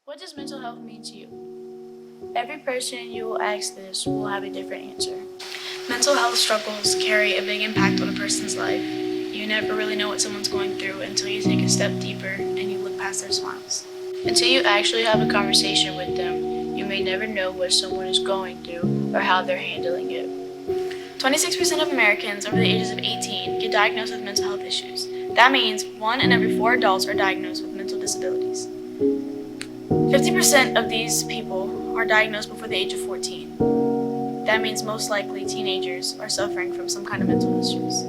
What does mental health mean to you? Every person you will ask this will have a different answer. Mental health struggles carry a big impact on a person's life. You never really know what someone's going through until you take a step deeper and you look past their smiles. Until you actually have a conversation with them, you may never know what someone is going through or how they're handling it. 26% of Americans over the ages of 18 get diagnosed with mental health issues. That means 1 in every 4 adults are diagnosed with mental disabilities. 50% of these people are diagnosed before the age of 14. That means most likely teenagers are suffering from some kind of mental issues.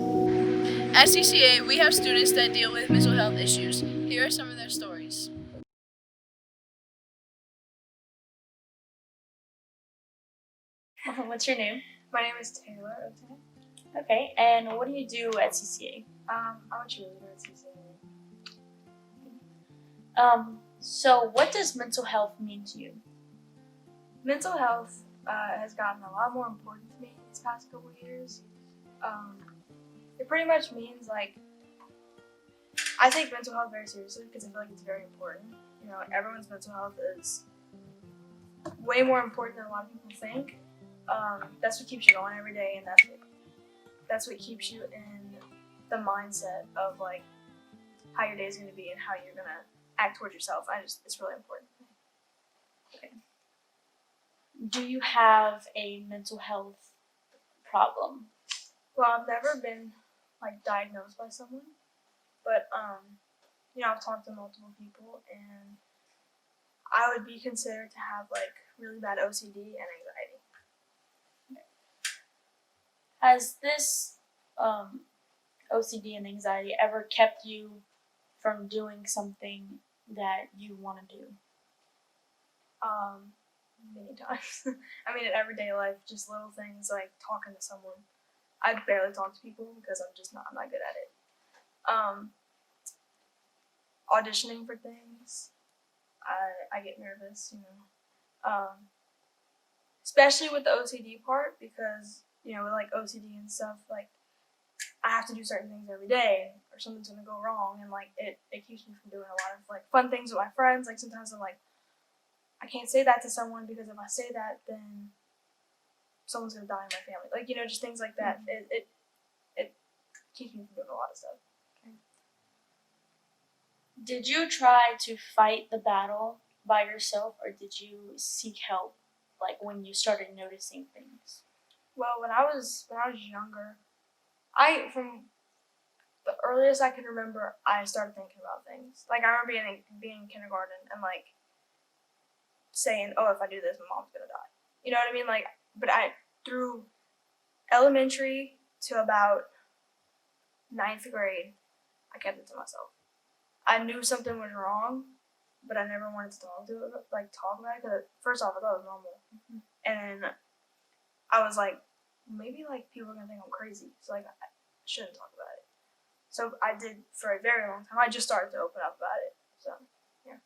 At ccaMA, we have students that deal with mental health issues. Here are some of their stories. What's your name? My name is Taylor. Okay, and what do you do at ccaMA? I'm a cheerleader at ccaMA. So what does mental health mean to you? Mental health has gotten a lot more important to me these past couple of years. It pretty much means I take mental health very seriously because I feel like it's very important. You know, everyone's mental health is way more important than a lot of people think. That's what keeps you going every day, and that's what keeps you in the mindset of how your day is going to be and how you're going to act towards yourself. It's really important. Okay. Do you have a mental health problem? Well, I've never been diagnosed by someone, but I've talked to multiple people, and I would be considered to have really bad OCD and anxiety. Has this OCD and anxiety ever kept you from doing something that you want to do? Many times. I mean, in everyday life, just little things like talking to someone. I barely talk to people because I'm not good at it. Auditioning for things, I get nervous, especially with the OCD part because, with OCD and stuff, I have to do certain things every day or something's going to go wrong, and it keeps me from doing a lot of fun things with my friends. Sometimes I'm I can't say that to someone because if I say that, then someone's gonna die in my family. Just things like that. Mm-hmm. It keeps me from doing a lot of stuff. Okay. Did you try to fight the battle by yourself, or did you seek help, when you started noticing things? Well, when I was younger, from the earliest I can remember, I started thinking about things. I remember being in kindergarten and saying, "Oh, if I do this, my mom's gonna die." You know what I mean? But through elementary to about 9th grade, I kept it to myself. I knew something was wrong, but I never wanted to talk about it because first off, I thought it was normal, mm-hmm. And I was maybe people are gonna think I'm crazy, so I shouldn't talk about it. So I did for a very long time. I just started to open up about it. So yeah.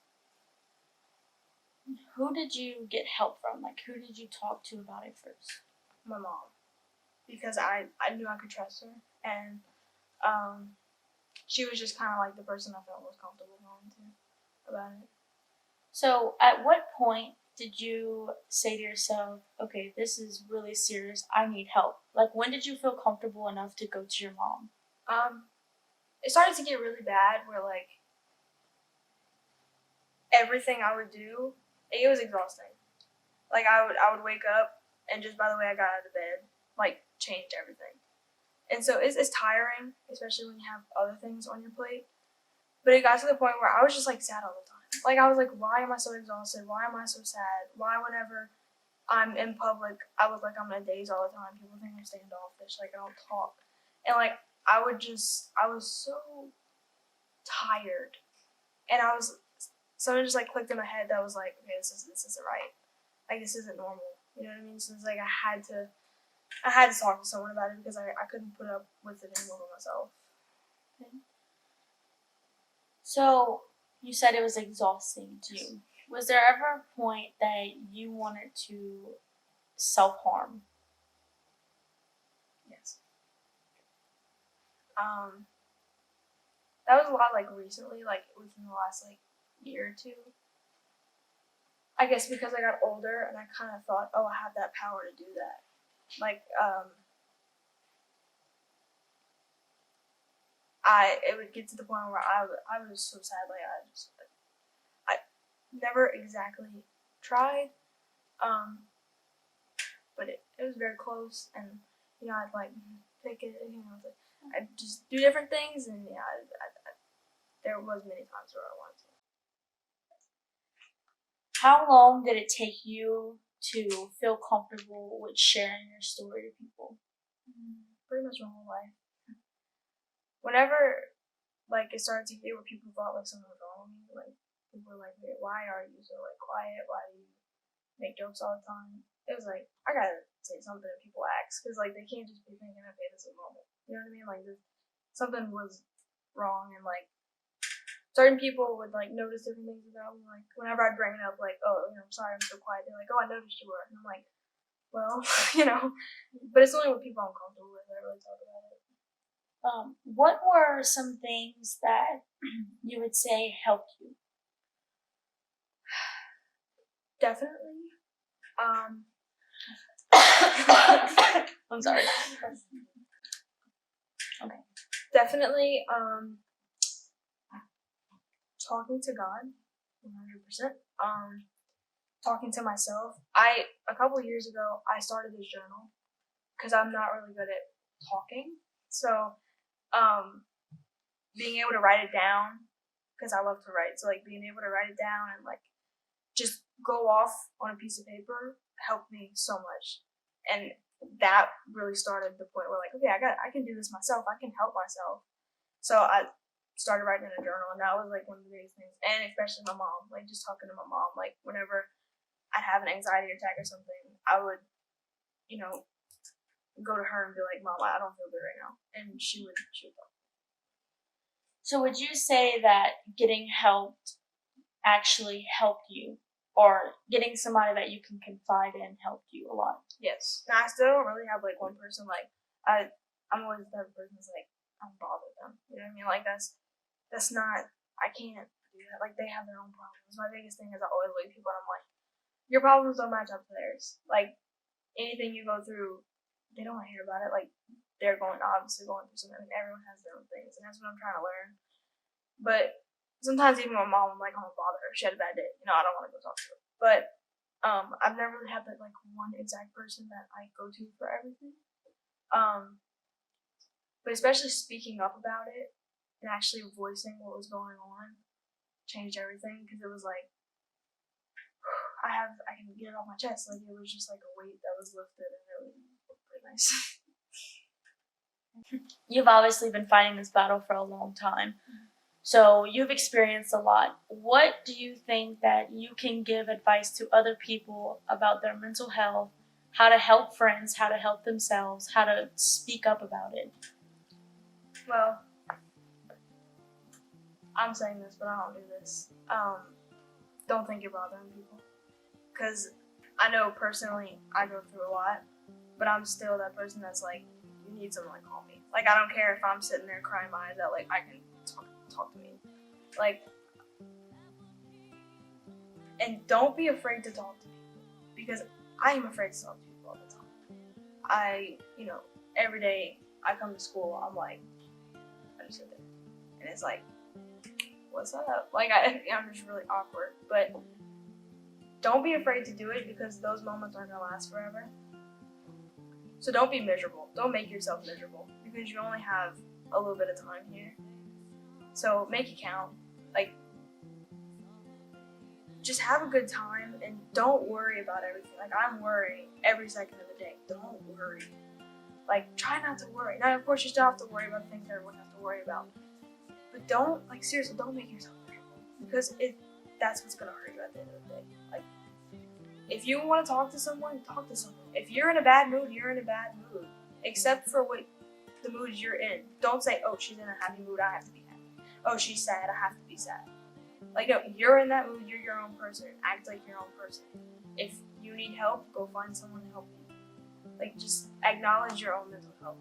Who did you get help from? Who did you talk to about it first? My mom, because I knew I could trust her, and she was just kind of the person I felt most comfortable going to about it. So at what point did you say to yourself, okay, this is really serious, I need help? When did you feel comfortable enough to go to your mom? It started to get really bad where everything I would do, it was exhausting. I would wake up and just by the way I got out of bed, changed everything. And so it's tiring, especially when you have other things on your plate. But it got to the point where I was just sad all the time. I was why am I so exhausted? Why am I so sad? Why whenever I'm in public, I look like I'm in a daze all the time. People think I'm standoffish, I don't talk. And I was so tired. And something just clicked in my head that was okay, this isn't right. This isn't normal. You know what I mean? So it's I had to talk to someone about it because I couldn't put up with it anymore by myself. Okay. So you said it was exhausting to you. Was there ever a point that you wanted to self-harm? Yes. That was a lot recently, within the last year or two. I guess because I got older and I kind of thought, oh, I have that power to do that. Like, it would get to the point where I was so sad, like I never exactly tried, but it was very close, and I'd like take it, I'd just do different things, and there was many times where I wanted to. How long did it take you to feel comfortable with sharing your story to people? Pretty much my whole life. Whenever like it started to get where people thought like something was wrong with me, like people were like, why are you so like quiet? Why do you make jokes all the time? It was like, I gotta say something that people ask, because like they can't just be thinking, okay, this is normal. You know what I mean? Like something was wrong, and like certain people would like notice different things about me. Like whenever I'd bring it up, like, oh, I'm sorry, I'm so quiet. They're like, oh, I noticed you were, and I'm like, well, but it's only what people I'm comfortable with that I really talk about it. What were some things that you would say helped you? Definitely. I'm sorry. Okay. Definitely. Talking to God, 100%. Talking to myself. A couple years ago, I started this journal because I'm not really good at talking. So, being able to write it down, because I love to write. So, like, being able to write it down and like just go off on a piece of paper helped me so much. And that really started the point where like, okay, I can do this myself. I can help myself. So I started writing in a journal, and that was like one of the biggest things. And especially my mom, like just talking to my mom, like whenever I'd have an anxiety attack or something, I would, go to her and be like, Mom, I don't feel good right now, and she would talk. So would you say that getting helped actually helped you, or getting somebody that you can confide in helped you a lot? Yes. Now I still don't really have like one person. Like I'm always the type of person that's like, I don't bother them. You know what I mean? Like that's not. I can't do that. Like they have their own problems. My biggest thing is I always look at people and I'm like, your problems don't match up to theirs. Like anything you go through, they don't want to hear about it. Like they're obviously going through something. I mean, everyone has their own things, and that's what I'm trying to learn. But sometimes even my mom, I'm like, I don't bother her. She had a bad day. I don't want to go talk to her. But I've never really had that like one exact person that I go to for everything. But especially speaking up about it and actually voicing what was going on changed everything, because it was like I can get it off my chest. Like it was just like a weight that was lifted, and it was pretty nice. You've obviously been fighting this battle for a long time. So you've experienced a lot. What do you think that you can give advice to other people about their mental health, how to help friends, how to help themselves, how to speak up about it? Well, I'm saying this, but I don't do this. Don't think you're bothering people. Because I know personally I go through a lot, but I'm still that person that's like, you need someone to call me. Like I don't care if I'm sitting there crying my eyes out, like I can talk to me. Like, and don't be afraid to talk to people, because I am afraid to talk to people all the time. Every day I come to school, I'm like, I just sit there, and it's like, what's up? Like I'm just really awkward, but don't be afraid to do it, because those moments aren't gonna last forever. So don't be miserable. Don't make yourself miserable, because you only have a little bit of time here. So make it count. Like, just have a good time and don't worry about everything. Like I'm worrying every second of the day. Don't worry. Like try not to worry. Now of course you still have to worry about the things that everyone has to worry about. But seriously, don't make yourself miserable, because that's what's gonna hurt you at the end of the day. Like if you want to talk to someone, talk to someone. If you're in a bad mood, you're in a bad mood. Except for what the mood you're in. Don't say, oh, she's in a happy mood, I have to be happy. Oh, she's sad, I have to be sad. Like, no, you're in that mood, you're your own person. Act like your own person. If you need help, go find someone to help you. Like, just acknowledge your own mental health.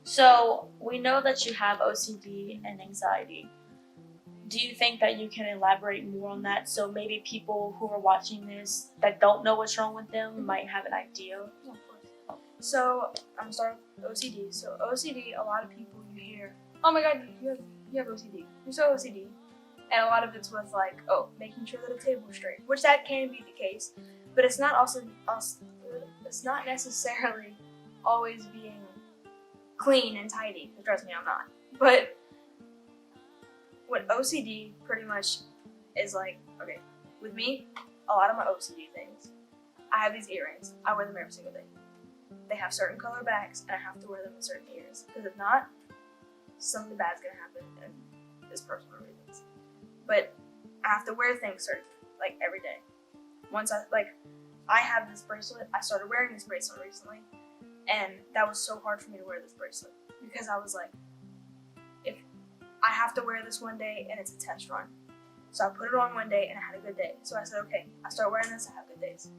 So we know that you have OCD and anxiety. do you think that you can elaborate more on that so maybe people who are watching this that don't know what's wrong with them might have an idea? Yeah, of course. So I'm starting with OCD. So OCD, a lot of people you hear, oh my god, you have OCD. You're so OCD. And a lot of it's with like, oh, making sure that a table's straight, which that can be the case, but it's not it's not necessarily always being clean and tidy. Trust me, I'm not. But what OCD pretty much is like, okay, with me, a lot of my OCD things, I have these earrings. I wear them every single day. They have certain color backs, and I have to wear them in certain ears. Because if not, something bad's gonna happen, and it's personal reasons. But I have to wear things certain, like every day. I have this bracelet. I started wearing this bracelet recently, and that was so hard for me to wear this bracelet because I was like, if I have to wear this one day and it's a test run. So I put it on one day and I had a good day. So I said, okay, I start wearing this, I have good days.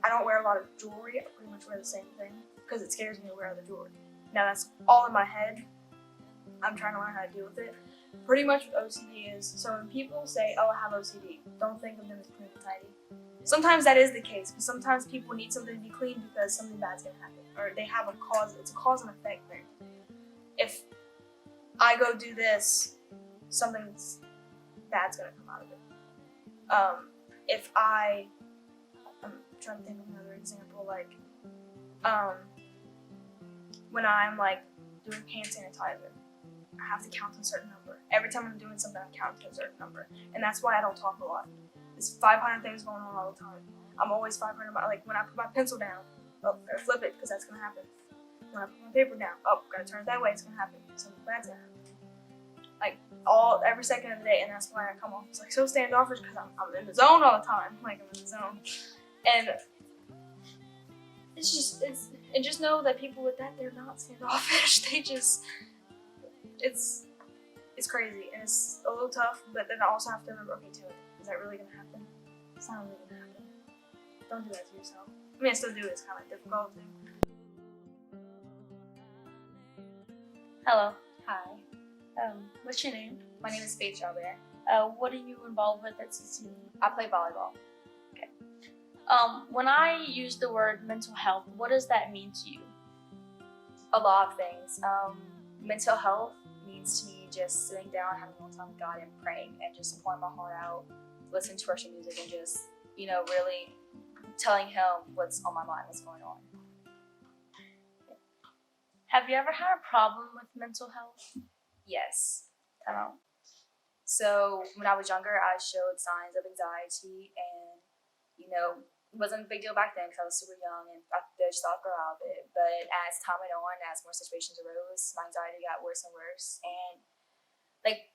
I don't wear a lot of jewelry. I pretty much wear the same thing because it scares me to wear other jewelry. Now that's all in my head. I'm trying to learn how to deal with it. Pretty much what OCD is. So when people say, oh, I have OCD, don't think of them as clean and tidy. Sometimes that is the case, but sometimes people need something to be clean because something bad's gonna happen. Or they have a cause, it's a cause and effect thing. If I go do this, something bad's gonna come out of it. I'm trying to think of another example, like, when I'm like doing hand sanitizer, I have to count a certain number. Every time I'm doing something, I'm counting a certain number. And that's why I don't talk a lot. There's 500 things going on all the time. I'm always 500, like when I put my pencil down, oh, gotta flip it because that's gonna happen. When I put my paper down, oh, gotta turn it that way, it's gonna happen. Something bad's gonna happen. Like every second of the day, and that's why I come off as like so standoffish because I'm in the zone all the time. Like I'm in the zone. And and just know that people with that, they're not standoffish. It's crazy and it's a little tough, but then I also have to remember, okay, Taylor, is that really gonna happen? It's not really gonna happen. Don't do that to yourself. I mean, I still do it. It's kind of difficult thing. Hello. Hi, What's your name? my name is Faith Strawberry. What are you involved with at ccaMA? I play volleyball. When I use the word mental health, what does that mean to you? A lot of things. Mental health means to me just sitting down, having a long time with God and praying and just pouring my heart out, listening to worship music and just, really telling Him what's on my mind, what's going on. Have you ever had a problem with mental health? Yes. Um, So when I was younger, I showed signs of anxiety and, it wasn't a big deal back then because I was super young and I just thought I'd grow out of it. But as time went on, as more situations arose, my anxiety got worse and worse. And like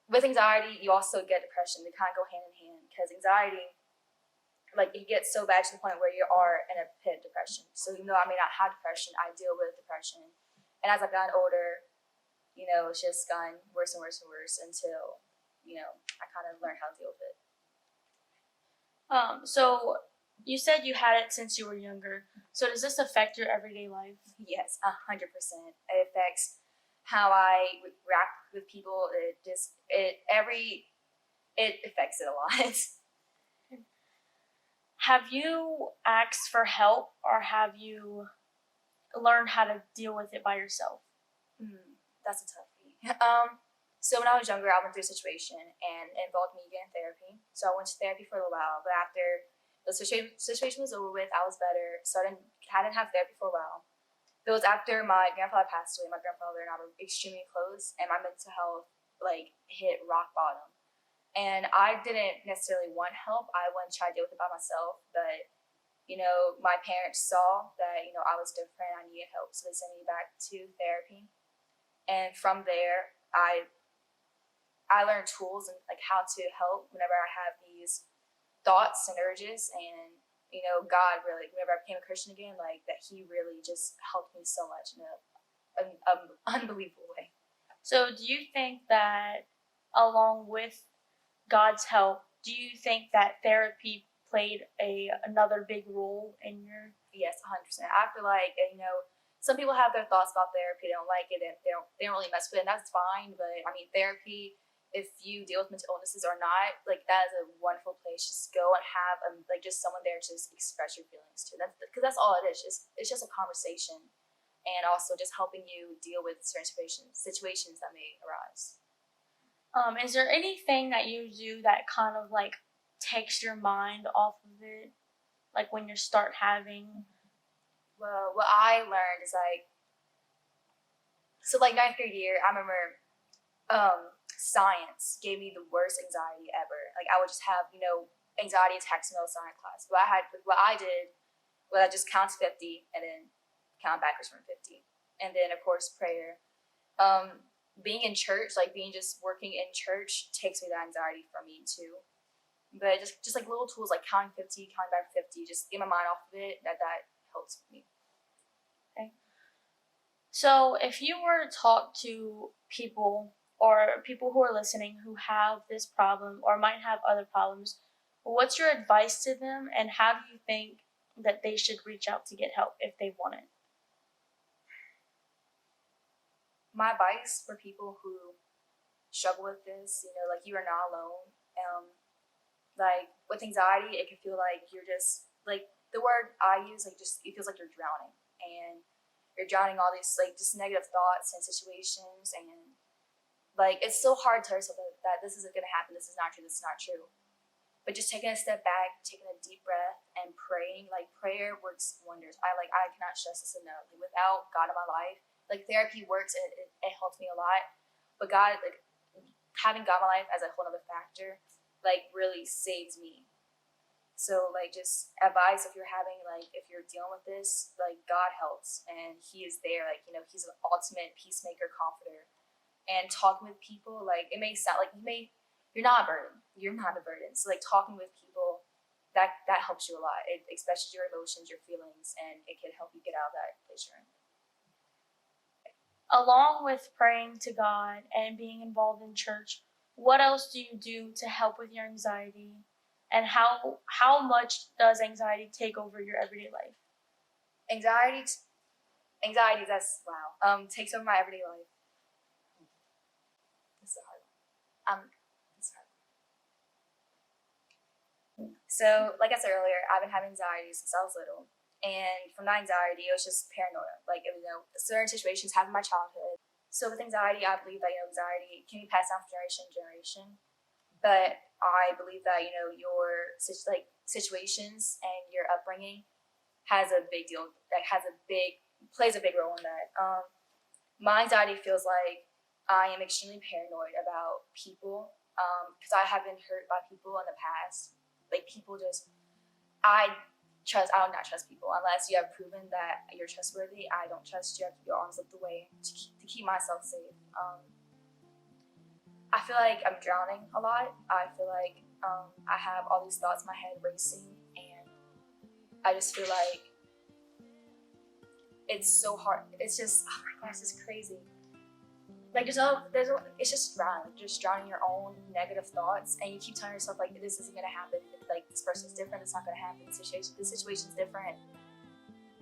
with anxiety, you also get depression. They kind of go hand in hand because anxiety, like it gets so bad to the point where you are in a pit of depression. So even though I may not have depression, I deal with depression. And as I've gotten older, it's just gotten worse and worse and worse until, I kind of learned how to deal with it. So you said you had it since you were younger. So does this affect your everyday life? Yes, 100%. It affects how I react with people. It affects it a lot. Have you asked for help or have you learned how to deal with it by yourself? That's a toughie. So when I was younger, I went through a situation and it involved me getting therapy. So I went to therapy for a little while, but after the situation was over with, I was better. So I didn't have therapy for a while. It was after my grandfather passed away. My grandfather and I were extremely close, and my mental health hit rock bottom. And I didn't necessarily want help. I wanted to try to deal with it by myself, but my parents saw that I was different. I needed help, so they sent me back to therapy. And from there, I learned tools and how to help whenever I have these thoughts and urges. And God really, whenever I became a Christian again, that He really just helped me so much in an unbelievable way. So do you think that along with God's help, do you think that therapy played another big role in your? Yes, 100%. I feel like some people have their thoughts about therapy. They don't like it, and they don't really mess with it, and that's fine. But I mean, therapy, if you deal with mental illnesses or not, like that is a wonderful place. Just go and have like just someone there to just express your feelings to. That's because that's all it is. It's just a conversation, and also just helping you deal with certain situations that may arise. Is there anything that you do that kind of like takes your mind off of it, like when you start having? Well, what I learned is like, so like ninth grade year, I remember science gave me the worst anxiety ever. Like I would just have, anxiety attacks in the science class. What I did was I just count to 50 and then count backwards from 50. And then of course prayer. Being in church, like just working in church takes away the anxiety from me too. But just like little tools like counting 50, counting back 50, just get my mind off of it, that helps me. Okay. So if you were to talk to people or people who are listening who have this problem or might have other problems, what's your advice to them, and how do you think that they should reach out to get help if they want it? My advice for people who struggle with this, like you are not alone. Like with anxiety, it can feel like you're just like the word I use, like just it feels like you're drowning, and you're drowning all these like just negative thoughts and situations, and like it's so hard to tell yourself that this isn't gonna happen, this is not true, this is not true. But just taking a step back, taking a deep breath, and praying, like prayer works wonders. I cannot stress this enough. Like without God in my life, like therapy works, and it helps me a lot. But God, like having God in my life as a whole other factor, like really saves me. So like just advice, if you're dealing with this, like God helps, and He is there. Like He's an ultimate peacemaker, comforter. And talking with people, like it may sound like you're not a burden. You're not a burden. So like talking with people, that helps you a lot. It expresses your emotions, your feelings, and it can help you get out of that place you're in. Along with praying to God and being involved in church, what else do you do to help with your anxiety? And how much does anxiety take over your everyday life? Anxiety, that's wow. Takes over my everyday life. This is a hard one. It's hard. So, like I said earlier, I've been having anxiety since I was little, and from that anxiety, it was just paranoia. Like certain situations happened in my childhood. So with anxiety, I believe that anxiety can be passed down from generation to generation. But I believe that your situations and your upbringing has a big deal. Plays a big role in that. My anxiety feels like I am extremely paranoid about people because I have been hurt by people in the past. Like people I will not trust people unless you have proven that you're trustworthy. I don't trust you. I keep your arms up the way to keep myself safe. I feel like I'm drowning a lot. I feel like I have all these thoughts in my head racing, and I just feel like it's so hard. It's just, oh my gosh, it's crazy. Like it's just drowning your own negative thoughts, and you keep telling yourself like this isn't gonna happen. Like this person's different. It's not gonna happen. This situation's different.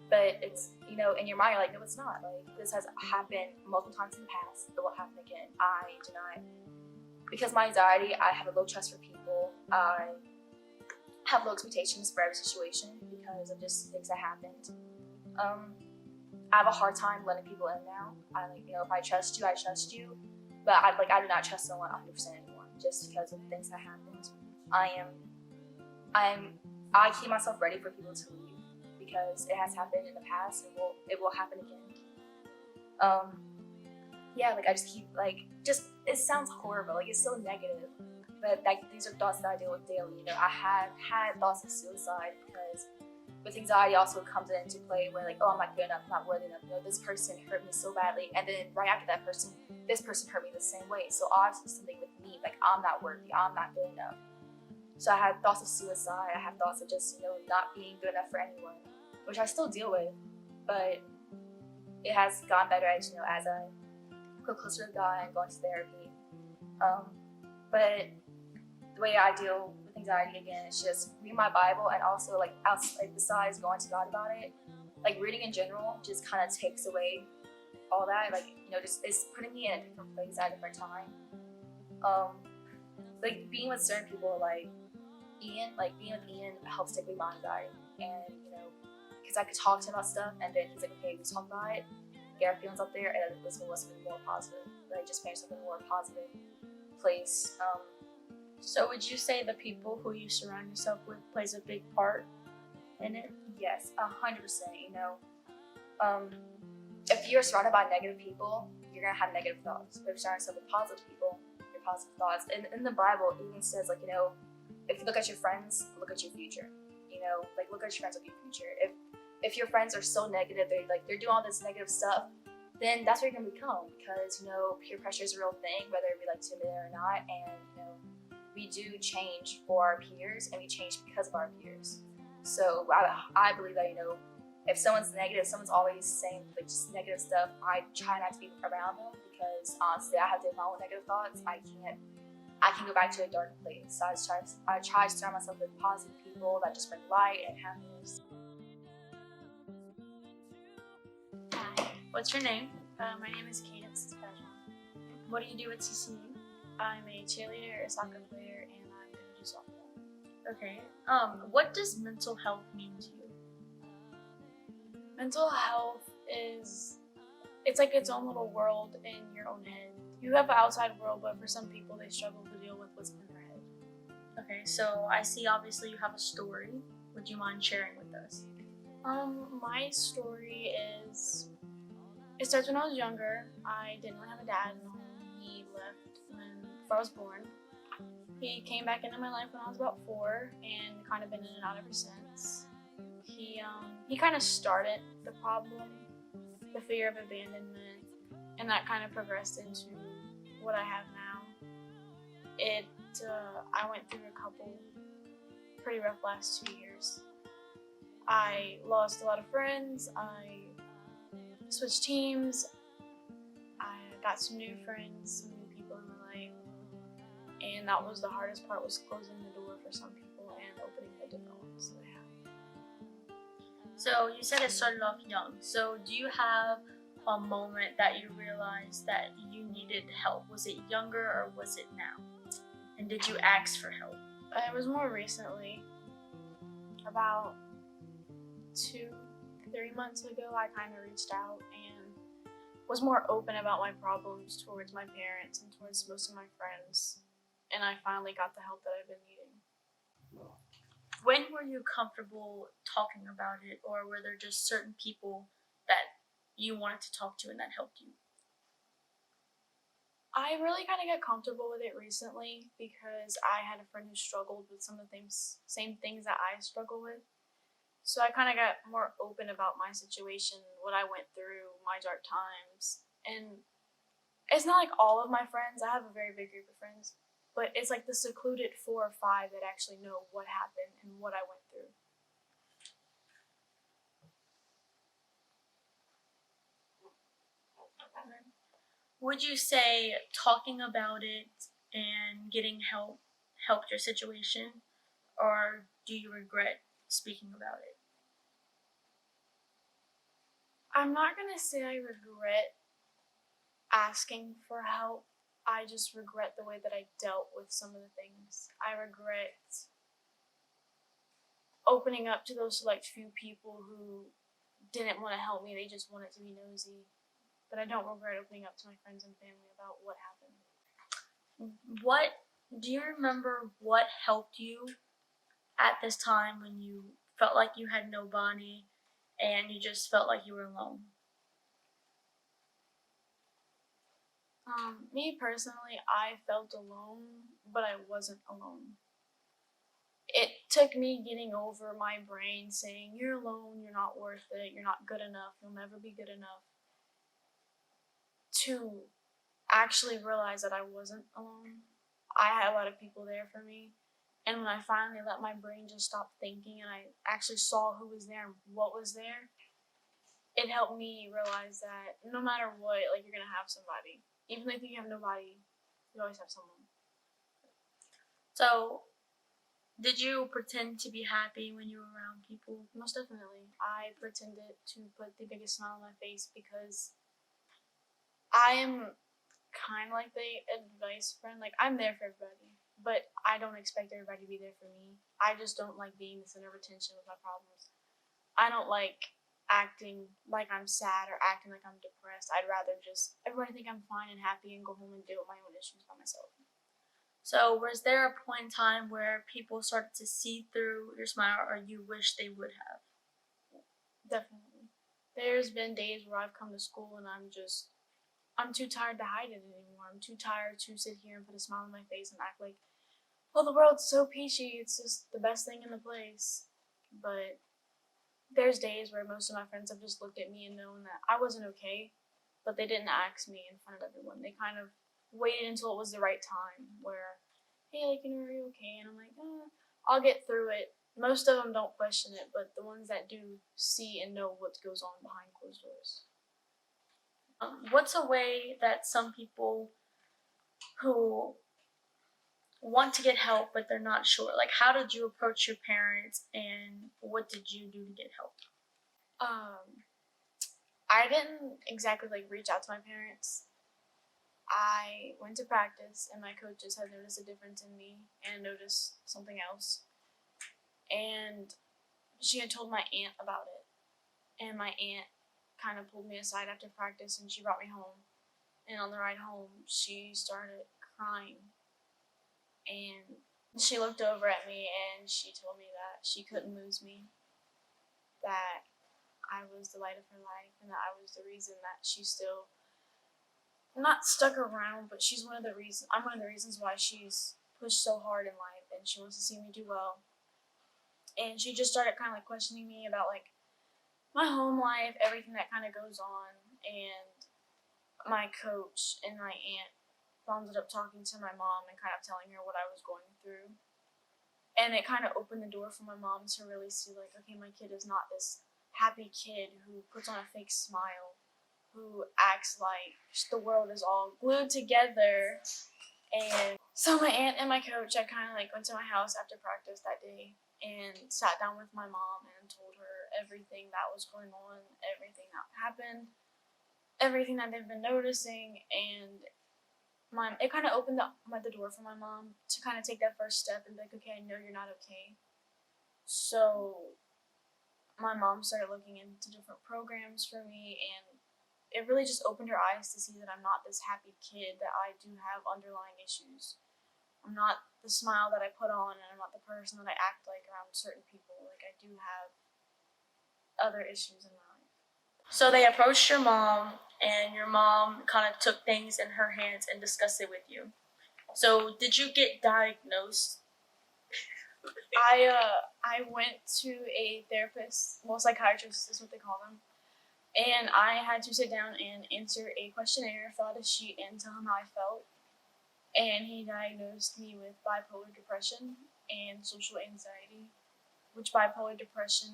But it's in your mind you're like, no, it's not. Like this has happened multiple times in the past. It will happen again. I do not. Because my anxiety, I have a low trust for people. I have low expectations for every situation because of just things that happened. I have a hard time letting people in now. If I trust you, I trust you. But I do not trust someone 100% anymore just because of things that happened. I keep myself ready for people to leave because it has happened in the past and it will happen again. I just keep it sounds horrible, like it's so negative, but these are thoughts that I deal with daily. I have had thoughts of suicide because with anxiety also comes into play where like, oh, I'm not good enough, not worthy enough. This person hurt me so badly, and then right after that person, this person hurt me the same way. So obviously something with me, like I'm not worthy, I'm not good enough. So I had thoughts of suicide. I have thoughts of just not being good enough for anyone, which I still deal with, but it has gotten better as as I go closer to God and going to therapy. But the way I deal with anxiety again is just read my Bible, and also outside besides going to God about it, like reading in general just kind of takes away all that. Like, you know, just it's putting me in a different place at a different time. Like being with certain people, like being with Ian helps take away my anxiety, and you know, because I could talk to him about stuff, and then he's like, okay, we talk about it, get our feelings up there, and this will something more positive. Like just make something more positive place. So would you say the people who you surround yourself with plays a big part in it? Yes, 100%. You know, if you're surrounded by negative people, you're gonna have negative thoughts. But if you're surrounded yourself with positive people, your positive thoughts. And in the Bible, it even says, like, you know, if you look at your friends, look at your future. You know, like look at your friends, look at your future. If your friends are so negative, they're doing all this negative stuff, then that's what you're gonna become. Because you know, peer pressure is a real thing, whether we like to admit it or not. And you know, we do change for our peers, and we change because of our peers. So I believe that, you know, if someone's negative, someone's always saying like just negative stuff, I try not to be around them, because honestly, I have to have my own negative thoughts. I can go back to a dark place. So I try to surround myself with positive people that just bring light and happiness. Hi. What's your name? My name is Cadence Bergeron. What do you do at CCU? I'm a cheerleader, a soccer player, and I'm going to do softball. Okay. What does mental health mean to you? Mental health it's like its own little world in your own head. You have an outside world, but for some people, they struggle to deal with what's in their head. Okay, so I see obviously you have a story. Would you mind sharing with us? My story it starts when I was younger. I didn't really have a dad in the home. He left before I was born. He came back into my life when I was about 4 and kind of been in and out ever since. He kind of started the problem, the fear of abandonment, and that kind of progressed into what I have now. I went through a couple pretty rough last 2 years. I lost a lot of friends. I switched teams. I got some new friends, some new people in my life, and that was the hardest part, was closing the door for some people and opening the different ones that I have. So you said it started off young. So do you have a moment that you realized that you needed help? Was it younger or was it now? And did you ask for help? It was more recently, about 2-3 months ago. I kind of reached out and was more open about my problems towards my parents and towards most of my friends, and I finally got the help that I've been needing. When were you comfortable talking about it, or were there just certain people that you wanted to talk to and that helped you? I really kind of got comfortable with it recently because I had a friend who struggled with some of the same things that I struggle with. So I kind of got more open about my situation, what I went through, my dark times. And it's not like all of my friends, I have a very big group of friends, but it's like the secluded 4 or 5 that actually know what happened and what I went through. Would you say talking about it and getting help helped your situation, or do you regret speaking about it? I'm not going to say I regret asking for help. I just regret the way that I dealt with some of the things. I regret opening up to those select few people who didn't want to help me. They just wanted to be nosy. But I don't regret opening up to my friends and family about what happened. What do you remember what helped you at this time when you felt like you had nobody and you just felt like you were alone? Me personally, I felt alone, but I wasn't alone. It took me getting over my brain saying, you're alone, you're not worth it, you're not good enough, you'll never be good enough, to actually realize that I wasn't alone. I had a lot of people there for me. And when I finally let my brain just stop thinking and I actually saw who was there and what was there, it helped me realize that no matter what, like, you're going to have somebody. Even if you have nobody, you always have someone. So Did you pretend to be happy when you were around people? Most definitely. I pretended to put the biggest smile on my face because I am kind of like the advice friend. Like, I'm there for everybody, but I don't expect everybody to be there for me. I just don't like being the center of attention with my problems. I don't like acting like I'm sad or acting like I'm depressed. I'd rather just everybody think I'm fine and happy and go home and deal with my own issues by myself. So, was there a point in time where people started to see through your smile, or you wish they would have? Definitely. There's been days where I've come to school and I'm too tired to hide it anymore. I'm too tired to sit here and put a smile on my face and act like, well, the world's so peachy. It's just the best thing in the place. But there's days where most of my friends have just looked at me and known that I wasn't okay, but they didn't ask me in front of everyone. They kind of waited until it was the right time where, hey, like, are you okay? And I'm like, I'll get through it. Most of them don't question it, but the ones that do see and know what goes on behind closed doors. What's a way that some people who want to get help but they're not sure, like how did you approach your parents and what did you do to get help? I didn't exactly like reach out to my parents. I went to practice and my coaches had noticed a difference in me and noticed something else. And she had told my aunt about it. And my aunt kind of pulled me aside after practice and she brought me home. And on the ride home, she started crying. And she looked over at me and she told me that she couldn't lose me, that I was the light of her life, and that I was the reason that she's still not stuck around, but I'm one of the reasons why she's pushed so hard in life and she wants to see me do well. And she just started kind of like questioning me about like my home life, everything that kind of goes on, and my coach and my aunt ended up talking to my mom and kind of telling her what I was going through. And it kind of opened the door for my mom to really see like, okay, my kid is not this happy kid who puts on a fake smile, who acts like the world is all glued together. And so my aunt and my coach, I kind of like went to my house after practice that day and sat down with my mom and told her everything that was going on, everything that happened, everything that they've been noticing, and it kind of opened the door for my mom to kind of take that first step and be like, okay, I know you're not okay. So my mom started looking into different programs for me, and it really just opened her eyes to see that I'm not this happy kid, that I do have underlying issues. I'm not the smile that I put on, and I'm not the person that I act like around certain people. Like, I do have other issues in my life. So they approached your mom and your mom kind of took things in her hands and discussed it with you. So did you get diagnosed? I went to a therapist, well, psychiatrist is what they call them, and I had to sit down and answer a questionnaire, fill out a sheet, and tell him how I felt. And he diagnosed me with bipolar depression and social anxiety, which bipolar depression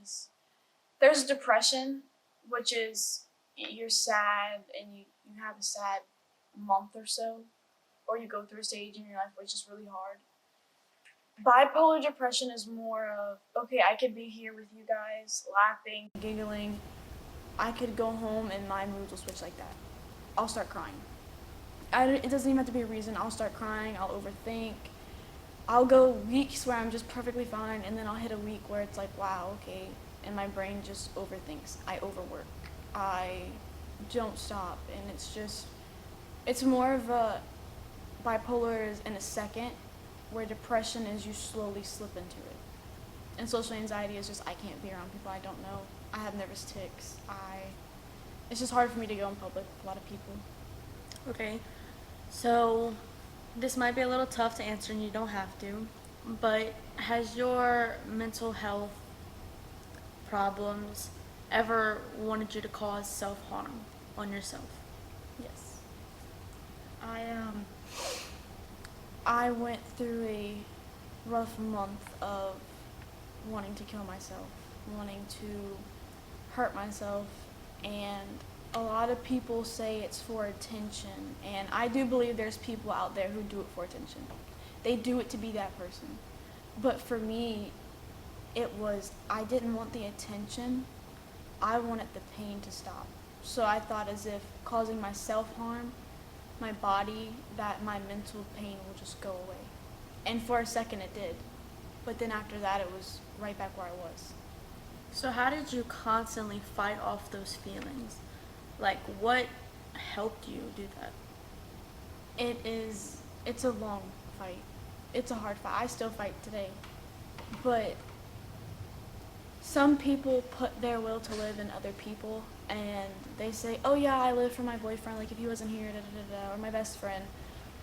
is, there's depression, which is you're sad and you have a sad month or so, or you go through a stage in your life which is really hard. Bipolar depression is more of, okay, I could be here with you guys, laughing, giggling. I could go home and my mood will switch like that. I'll start crying. It doesn't even have to be a reason. I'll start crying, I'll overthink. I'll go weeks where I'm just perfectly fine, and then I'll hit a week where it's like, wow, okay, and my brain just overthinks. I overwork. I don't stop, and it's more of a bipolar is in a second, where depression is you slowly slip into it. And social anxiety is just I can't be around people I don't know. I have nervous tics. It's just hard for me to go in public with a lot of people. Okay. So this might be a little tough to answer and you don't have to, but has your mental health problems ever wanted you to cause self-harm on yourself? Yes. I went through a rough month of wanting to kill myself, wanting to hurt myself, and a lot of people say it's for attention, and I do believe there's people out there who do it for attention. They do it to be that person. But for me, I didn't want the attention. I wanted the pain to stop. So I thought as if causing myself harm, my body, that my mental pain will just go away. And for a second it did. But then after that, it was right back where I was. So how did you constantly fight off those feelings? Like, what helped you do that? It's a long fight. It's a hard fight. I still fight today. But some people put their will to live in other people, and they say, oh yeah, I live for my boyfriend, like if he wasn't here, da da da da, or my best friend.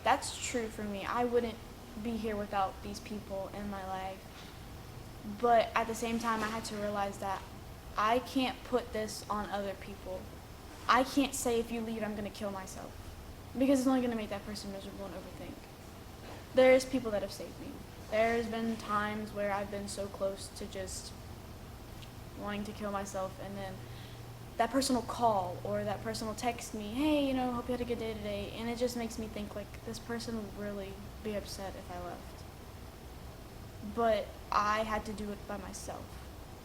That's true for me. I wouldn't be here without these people in my life. But at the same time, I had to realize that I can't put this on other people. I can't say if you leave, I'm going to kill myself. Because it's only going to make that person miserable and overthink. There's people that have saved me. There's been times where I've been so close to just wanting to kill myself, and then that person will call or that person will text me, hey, hope you had a good day today. And it just makes me think, like, this person would really be upset if I left. But I had to do it by myself.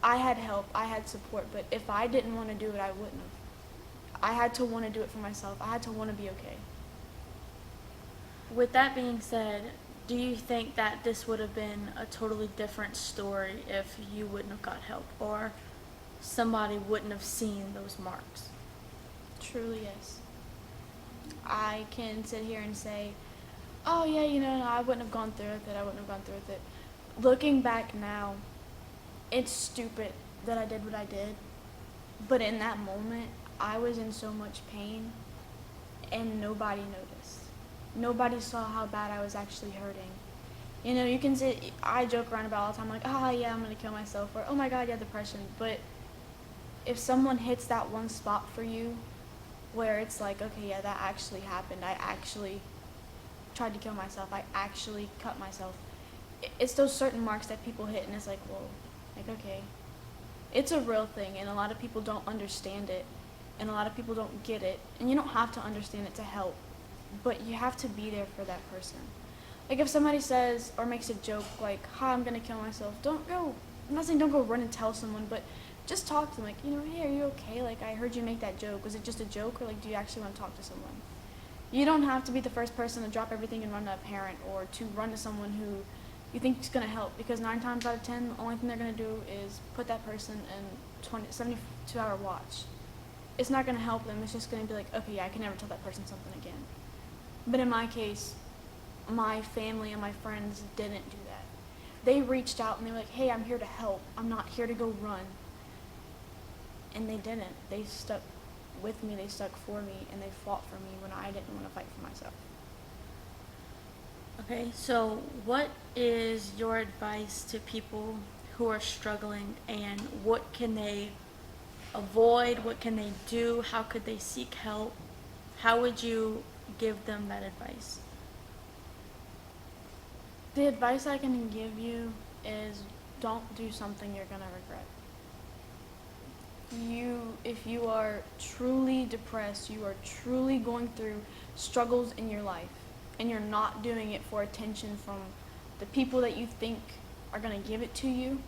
I had help, I had support, but if I didn't want to do it, I wouldn't have. I had to want to do it for myself. I had to want to be okay. With that being said, do you think that this would have been a totally different story if you wouldn't have got help, or somebody wouldn't have seen those marks? Truly, yes. I can sit here and say, oh yeah, no, I wouldn't have gone through with it. I wouldn't have gone through with it. Looking back now, it's stupid that I did what I did. But in that moment, I was in so much pain, and nobody noticed. Nobody saw how bad I was actually hurting. You can say, I joke around about all the time, like, oh yeah, I'm gonna kill myself, or oh my god, yeah, depression. But if someone hits that one spot for you, where it's like, okay, yeah, that actually happened. I actually tried to kill myself. I actually cut myself. It's those certain marks that people hit, and it's like, whoa, like, okay. It's a real thing, and a lot of people don't understand it, and a lot of people don't get it, and you don't have to understand it to help, but you have to be there for that person. Like, if somebody says or makes a joke like, hi, I'm gonna kill myself, I'm not saying don't go run and tell someone, but just talk to them, like, hey, are you okay? Like, I heard you make that joke. Was it just a joke, or like, do you actually want to talk to someone? You don't have to be the first person to drop everything and run to a parent, or to run to someone who you think is going to help, because 9 times out of 10, the only thing they're going to do is put that person in 72-hour watch. It's not going to help them. It's just going to be like, okay, yeah, I can never tell that person something again. But in my case, my family and my friends didn't do that. They reached out and they were like, hey, I'm here to help. I'm not here to go run. And they didn't. They stuck with me, they stuck for me, and they fought for me when I didn't want to fight for myself. Okay, so what is your advice to people who are struggling, and what can they avoid? What can they do? How could they seek help? How would you give them that advice? The advice I can give you is don't do something you're going to regret. If you are truly depressed, you are truly going through struggles in your life, and you're not doing it for attention from the people that you think are going to give it to you,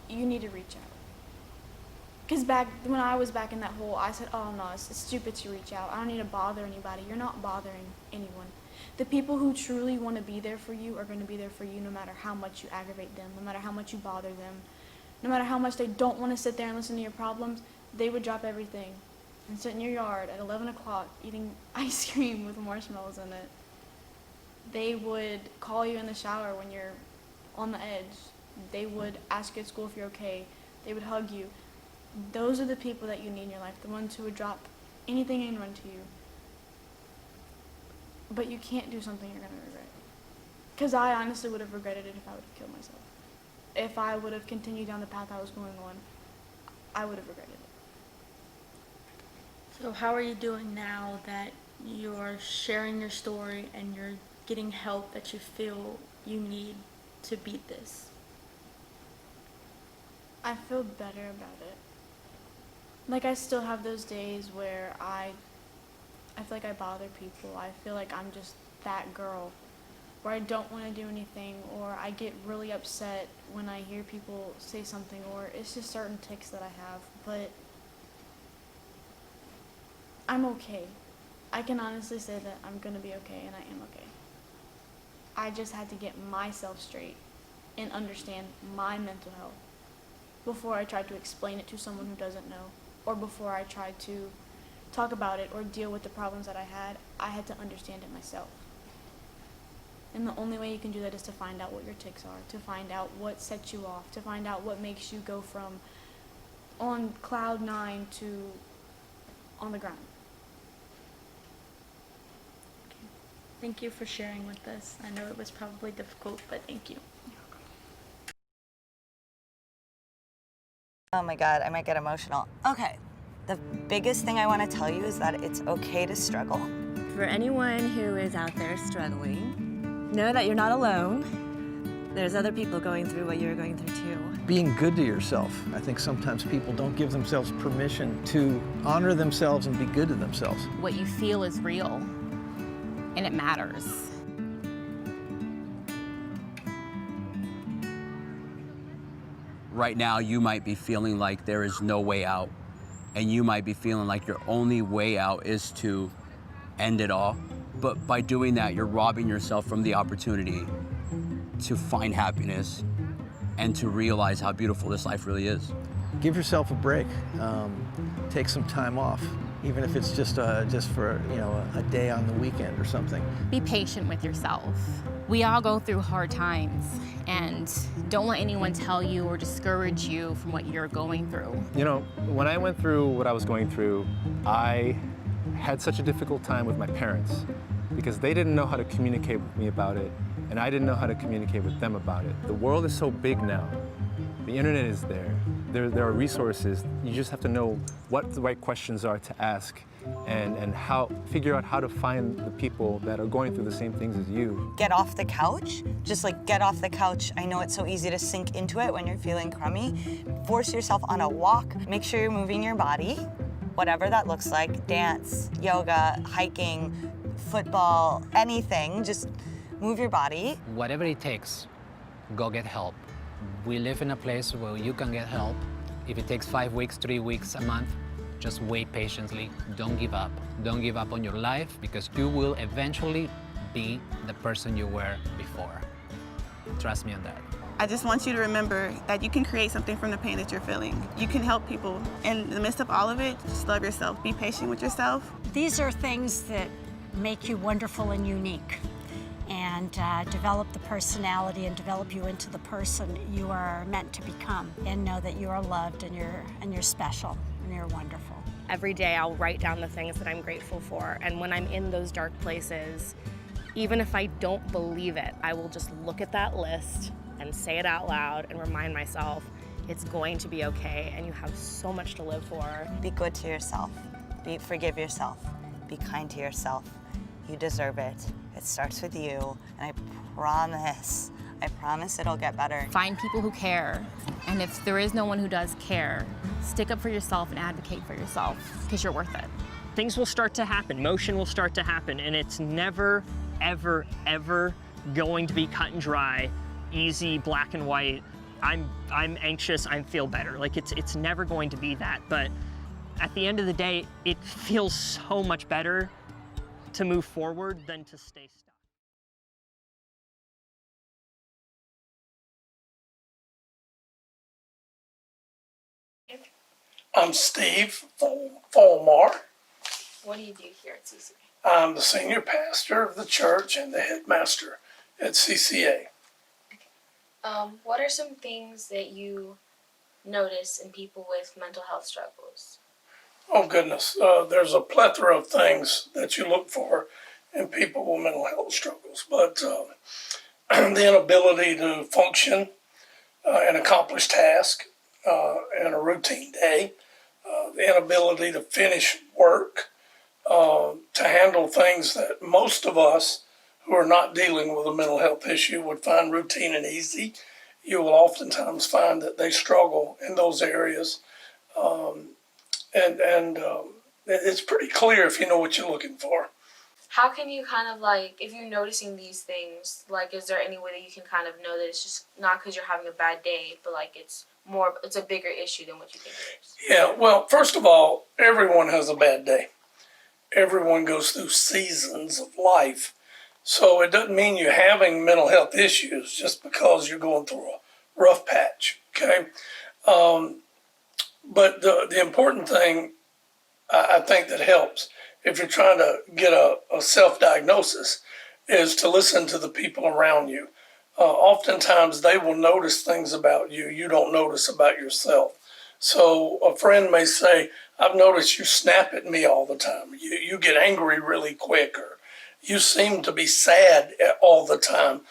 you need to reach out. Because when I was back in that hole, I said, oh no, it's stupid to reach out. I don't need to bother anybody. You're not bothering anyone. The people who truly want to be there for you are going to be there for you no matter how much you aggravate them, no matter how much you bother them, no matter how much they don't want to sit there and listen to your problems. They would drop everything and sit in your yard at 11 o'clock eating ice cream with marshmallows in it. They would call you in the shower when you're on the edge. They would ask you at school if you're okay. They would hug you. Those are the people that you need in your life, the ones who would drop anything and run to you. But you can't do something you're going to regret. Because I honestly would have regretted it if I would have killed myself. If I would have continued down the path I was going on, I would have regretted it. So how are you doing now that you're sharing your story and you're getting help that you feel you need to beat this? I feel better about it. Like, I still have those days where I feel like I bother people. I feel like I'm just that girl. where I don't want to do anything, or I get really upset when I hear people say something, or it's just certain tics that I have, but I'm okay. I can honestly say that I'm going to be okay, and I am okay. I just had to get myself straight and understand my mental health before I tried to explain it to someone who doesn't know, or before I tried to talk about it or deal with the problems that I had to understand it myself. And the only way you can do that is to find out what your tics are, to find out what sets you off, to find out what makes you go from on cloud 9 to on the ground. Thank you for sharing with us. I know it was probably difficult, but thank you. Oh my God, I might get emotional. Okay, the biggest thing I want to tell you is that it's okay to struggle. For anyone who is out there struggling, know that you're not alone. There's other people going through what you're going through too. Being good to yourself. I think sometimes people don't give themselves permission to honor themselves and be good to themselves. What you feel is real, and it matters. Right now, you might be feeling like there is no way out, and you might be feeling like your only way out is to end it all. But by doing that, you're robbing yourself from the opportunity to find happiness and to realize how beautiful this life really is. Give yourself a break. Take some time off, even if it's just for a day on the weekend or something. Be patient with yourself. We all go through hard times, and don't let anyone tell you or discourage you from what you're going through. You know, when I went through what I was going through, I had such a difficult time with my parents because they didn't know how to communicate with me about it, and I didn't know how to communicate with them about it. The world is so big now. The internet is there. There are resources. You just have to know what the right questions are to ask and figure out how to find the people that are going through the same things as you. Get off the couch. Just like get off the couch. I know it's so easy to sink into it when you're feeling crummy. Force yourself on a walk. Make sure you're moving your body, whatever that looks like. Dance, yoga, hiking, football, anything. Just move your body. Whatever it takes, go get help. We live in a place where you can get help. If it takes 5 weeks, 3 weeks, a month, just wait patiently. Don't give up. Don't give up on your life, because you will eventually be the person you were before. Trust me on that. I just want you to remember that you can create something from the pain that you're feeling. You can help people. In the midst of all of it, just love yourself. Be patient with yourself. These are things that make you wonderful and unique, and develop the personality and develop you into the person you are meant to become. And know that you are loved and you're special and you're wonderful. Every day I'll write down the things that I'm grateful for, and when I'm in those dark places, even if I don't believe it, I will just look at that list and say it out loud and remind myself it's going to be okay and you have so much to live for. Be good to yourself. Forgive yourself. Be kind to yourself. You deserve it. It starts with you, and I promise it'll get better. Find people who care, and if there is no one who does care, stick up for yourself and advocate for yourself, because you're worth it. Things will start to happen, motion will start to happen, and it's never, ever, ever going to be cut and dry, easy, black and white. I'm anxious, I feel better. Like it's never going to be that, but at the end of the day, it feels so much better to move forward than to stay stuck. I'm Steve Fulmar. What do you do here at CCA? I'm the senior pastor of the church and the headmaster at CCA. What are some things that you notice in people with mental health struggles? Oh goodness, there's a plethora of things that you look for in people with mental health struggles, but the inability to function and accomplish tasks in a routine day, the inability to finish work, to handle things that most of us who are not dealing with a mental health issue would find routine and easy. You will oftentimes find that they struggle in those areas. And it's pretty clear if you know what you're looking for. how can you kind of like, if you're noticing these things, like, is there any way that you can kind of know that it's just not because you're having a bad day, but like it's a bigger issue than what you think it is? Yeah, well, first of all, everyone has a bad day. Everyone goes through seasons of life. So it doesn't mean you're having mental health issues just because you're going through a rough patch, okay? But the important thing I think that helps if you're trying to get a self-diagnosis is to listen to the people around you. Oftentimes they will notice things about you you don't notice about yourself. So a friend may say, I've noticed you snap at me all the time. You get angry really quick, or you seem to be sad all the time.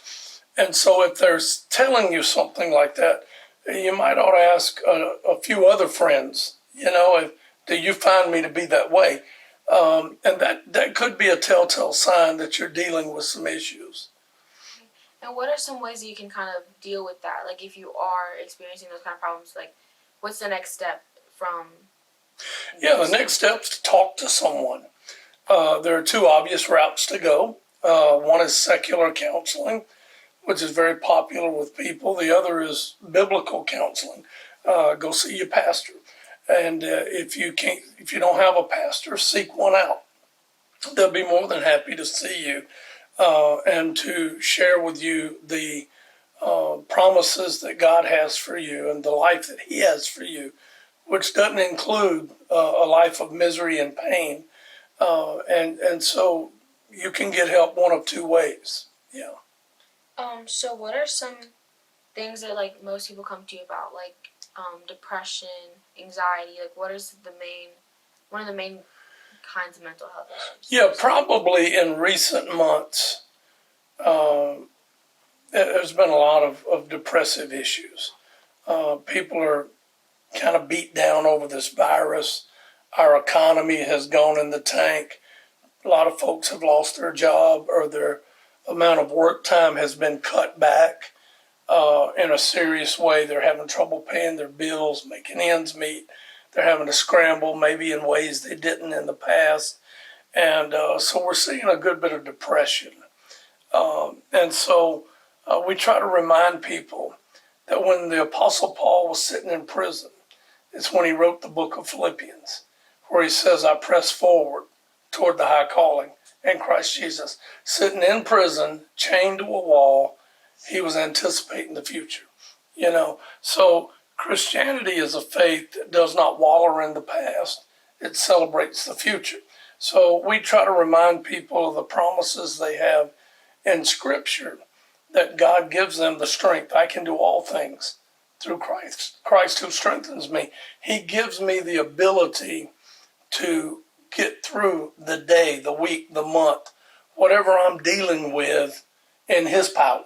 And so if they're telling you something like that, you might ought to ask a few other friends, do you find me to be that way? And that could be a telltale sign that you're dealing with some issues. And what are some ways that you can kind of deal with that? Like if you are experiencing those kind of problems, like what's the next step from? Yeah, the next step is to talk to someone. There are two obvious routes to go. One is secular counseling, which is very popular with people. The other is biblical counseling. Go see your pastor. And if you don't have a pastor, seek one out. They'll be more than happy to see you and to share with you the promises that God has for you and the life that He has for you, which doesn't include a life of misery and pain. And so you can get help one of two ways. Yeah. So what are some things that like most people come to you about, like depression, anxiety? Like what is one of the main kinds of mental health issues? Yeah, probably in recent months, there's been a lot of depressive issues. People are kind of beat down over this virus. Our economy has gone in the tank. A lot of folks have lost their job, or their amount of work time has been cut back in a serious way. They're having trouble paying their bills, making ends meet. They're having to scramble maybe in ways they didn't in the past. And so we're seeing a good bit of depression. And so we try to remind people that when the Apostle Paul was sitting in prison, it's when he wrote the book of Philippians, where he says, I press forward toward the high calling in Christ Jesus. Sitting in prison, chained to a wall, he was anticipating the future. So Christianity is a faith that does not wallow in the past. It celebrates the future. So we try to remind people of the promises they have in Scripture, that God gives them the strength. I can do all things through Christ who strengthens me. He gives me the ability to get through the day, the week, the month, whatever I'm dealing with in His power.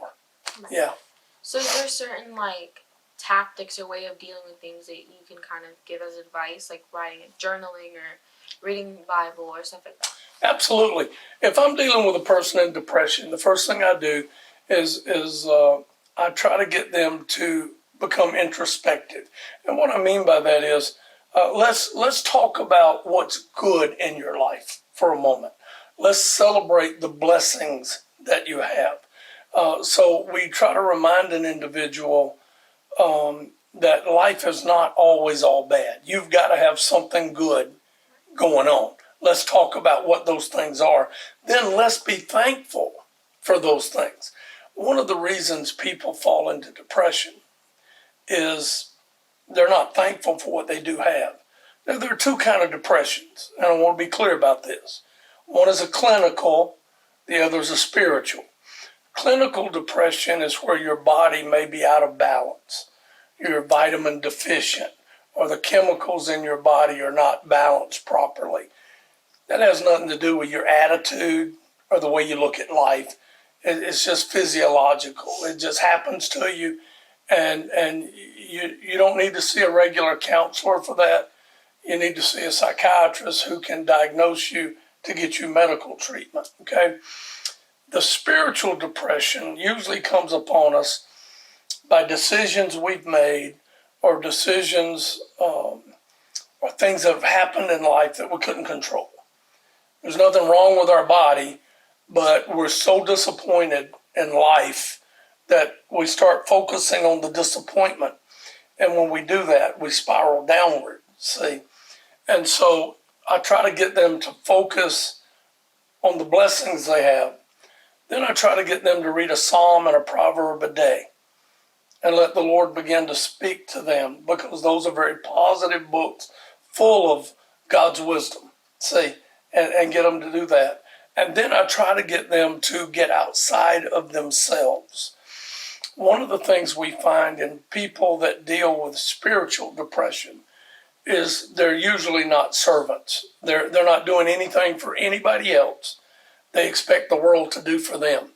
Yeah. So is there certain like tactics or way of dealing with things that you can kind of give as advice, like writing, journaling, or reading the Bible or stuff like that? Absolutely. If I'm dealing with a person in depression, the first thing I do is I try to get them to become introspective. And what I mean by that is let's talk about what's good in your life for a moment. Let's celebrate the blessings that you have. So we try to remind an individual that life is not always all bad. You've got to have something good going on. Let's talk about what those things are. Then let's be thankful for those things. One of the reasons people fall into depression is they're not thankful for what they do have. Now, there are two kinds of depressions, and I want to be clear about this. One is a clinical, the other is a spiritual. Clinical depression is where your body may be out of balance. You're vitamin deficient, or the chemicals in your body are not balanced properly. That has nothing to do with your attitude or the way you look at life. It's just physiological. It just happens to you, and you don't need to see a regular counselor for that. You need to see a psychiatrist who can diagnose you to get you medical treatment, okay? The spiritual depression usually comes upon us by decisions we've made, or decisions or things that have happened in life that we couldn't control. There's nothing wrong with our body, but we're so disappointed in life that we start focusing on the disappointment. And when we do that, we spiral downward, see? And so I try to get them to focus on the blessings they have. Then I try to get them to read a psalm and a proverb a day and let the Lord begin to speak to them, because those are very positive books full of God's wisdom, see, and get them to do that. And then I try to get them to get outside of themselves. One of the things we find in people that deal with spiritual depression is they're usually not servants. They're not doing anything for anybody else. They expect the world to do for them.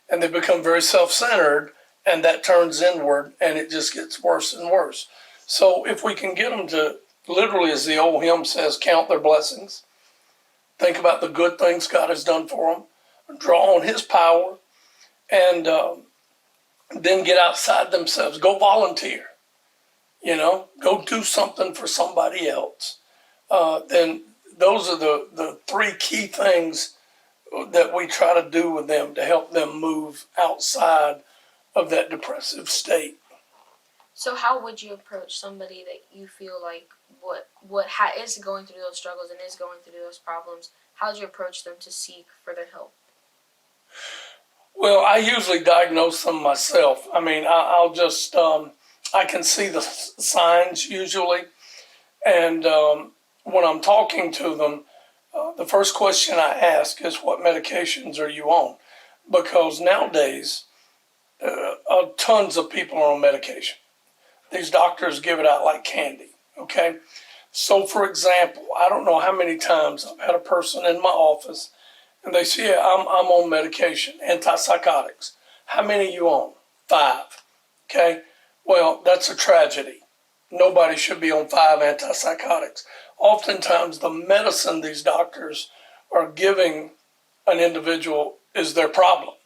And they become very self-centered, and that turns inward, and it just gets worse and worse. So if we can get them to, literally, as the old hymn says, count their blessings, think about the good things God has done for them, draw on his power, and then get outside themselves. Go volunteer, go do something for somebody else. Then those are the three key things that we try to do with them to help them move outside of that depressive state. So how would you approach somebody that you feel like is going through those struggles and is going through those problems? How would you approach them to seek further help? Well, I usually diagnose them myself. I mean, I'll just, I can see the signs usually. And when I'm talking to them, the first question I ask is, what medications are you on? Because nowadays, tons of people are on medication. These doctors give it out like candy, okay? So, for example, I don't know how many times I've had a person in my office and they say, yeah, I'm on medication, antipsychotics. How many are you on? 5, okay? Well, that's a tragedy. Nobody should be on 5 antipsychotics. Oftentimes, the medicine these doctors are giving an individual is their problem.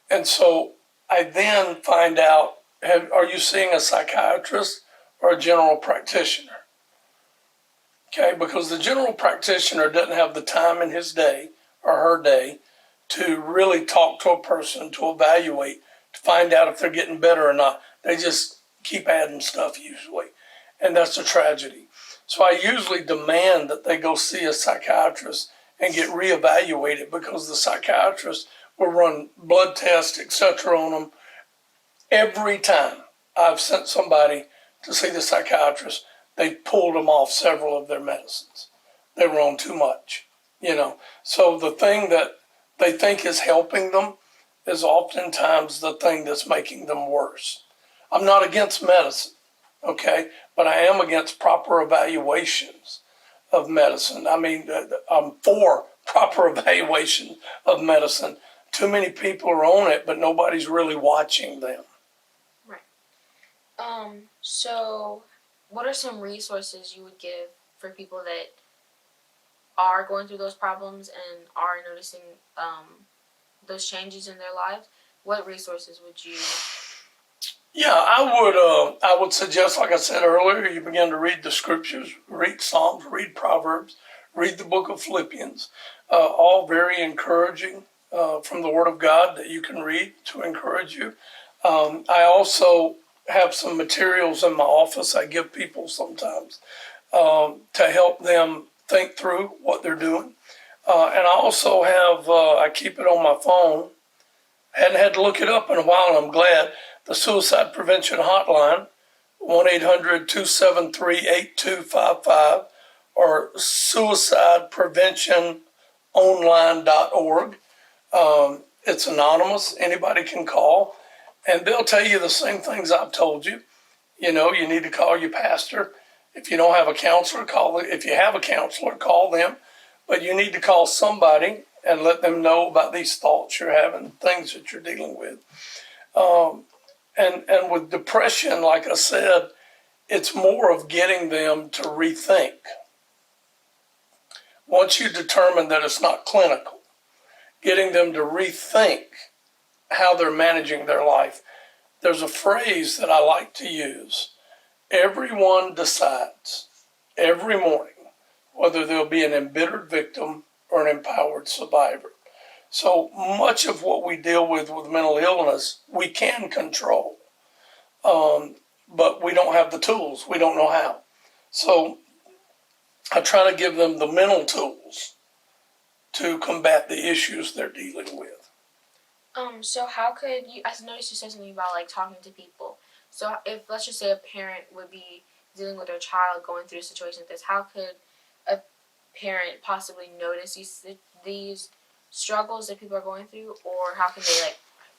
And so I then find out, are you seeing a psychiatrist or a general practitioner? Okay, because the general practitioner doesn't have the time in his day or her day to really talk to a person, to evaluate, to find out if they're getting better or not. They just keep adding stuff usually, and that's a tragedy. So I usually demand that they go see a psychiatrist and get reevaluated, because the psychiatrist will run blood tests, etc. on them. Every time I've sent somebody to see the psychiatrist, they pulled them off several of their medicines. They were on too much, So the thing that they think is helping them is oftentimes the thing that's making them worse. I'm not against medicine, okay? But I am against proper evaluations of medicine. I mean, I'm for proper evaluation of medicine. Too many people are on it, but nobody's really watching them. Right. So what are some resources you would give for people that are going through those problems and are noticing those changes in their lives? What resources would you? Yeah, I would suggest, like I said earlier, you begin to read the scriptures, read Psalms, read Proverbs, read the book of Philippians, all very encouraging from the Word of God that you can read to encourage you. I also have some materials in my office I give people sometimes to help them think through what they're doing. And I also have, I keep it on my phone. Hadn't had to look it up in a while, and I'm glad. The Suicide Prevention Hotline, 1-800-273-8255, or suicidepreventiononline.org. It's anonymous. Anybody can call, and they'll tell you the same things I've told you. You need to call your pastor. If you don't have a counselor, if you have a counselor, call them. But you need to call somebody and let them know about these thoughts you're having, things that you're dealing with. And with depression, like I said, it's more of getting them to rethink. Once you determine that it's not clinical, getting them to rethink how they're managing their life. There's a phrase that I like to use. Everyone decides every morning whether they'll be an embittered victim or or an empowered survivor. So much of what we deal with mental illness, we can control, but we don't have the tools. We don't know how. So I try to give them the mental tools to combat the issues they're dealing with. So how could you, I noticed you said something about like talking to people. So if, let's just say a parent would be dealing with their child going through a situation like this, how could a parent possibly notice these struggles that people are going through, or how can they like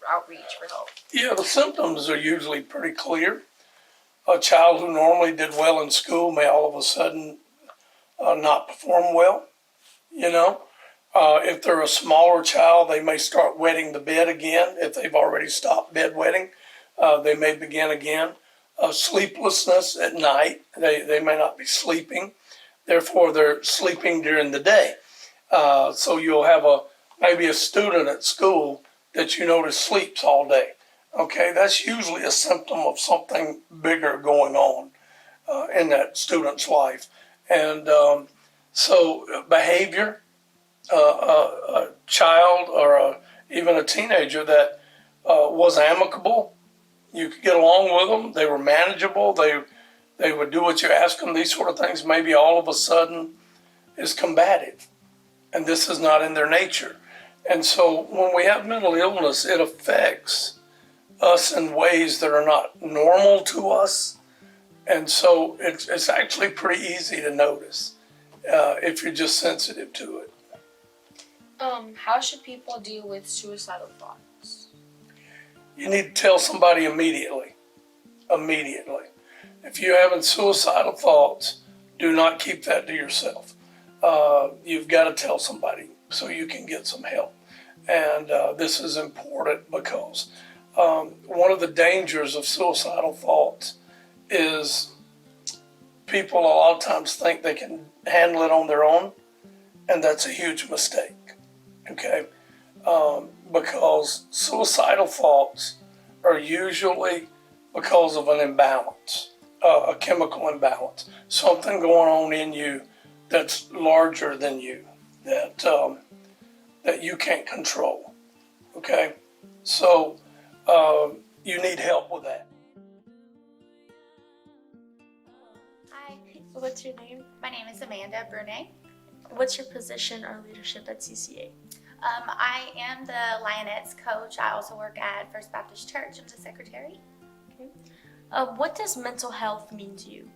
outreach for help? Yeah, the symptoms are usually pretty clear. A child who normally did well in school may all of a sudden not perform well, you know. If they're a smaller child, they may start wetting the bed again. If they've already stopped bedwetting, they may begin again. Sleeplessness at night, they may not be sleeping. Therefore, they're sleeping during the day. So you'll have maybe a student at school that you notice sleeps all day. Okay, that's usually a symptom of something bigger going on in that student's life. And so behavior, a child or even a teenager that was amicable, you could get along with them, they were manageable, they would do what you ask them, these sort of things, maybe all of a sudden is combative. And this is not in their nature. And so when we have mental illness, it affects us in ways that are not normal to us. And so it's actually pretty easy to notice if you're just sensitive to it. How should people deal with suicidal thoughts? You need to tell somebody immediately. Immediately. If you're having suicidal thoughts, do not keep that to yourself. You've got to tell somebody so you can get some help. And this is important because one of the dangers of suicidal thoughts is people a lot of times think they can handle it on their own, and that's a huge mistake, okay? Because suicidal thoughts are usually because of an imbalance, a chemical imbalance, something going on in you that's larger than you, that you can't control, okay? So you need help with that. Hi, what's your name? My name is Amanda Brunet. What's your position or leadership at CCA? I am the Lionettes coach. I also work at First Baptist Church. I'm the secretary. Okay. What does mental health mean to you?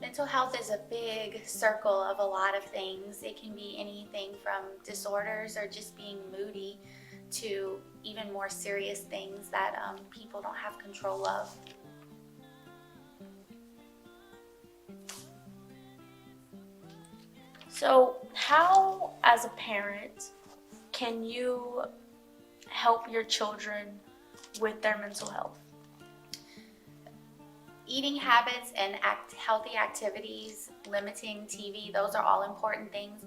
Mental health is a big circle of a lot of things. It can be anything from disorders or just being moody to even more serious things that people don't have control of. So how, as a parent, can you help your children with their mental health? Eating habits and healthy activities, limiting TV, those are all important things.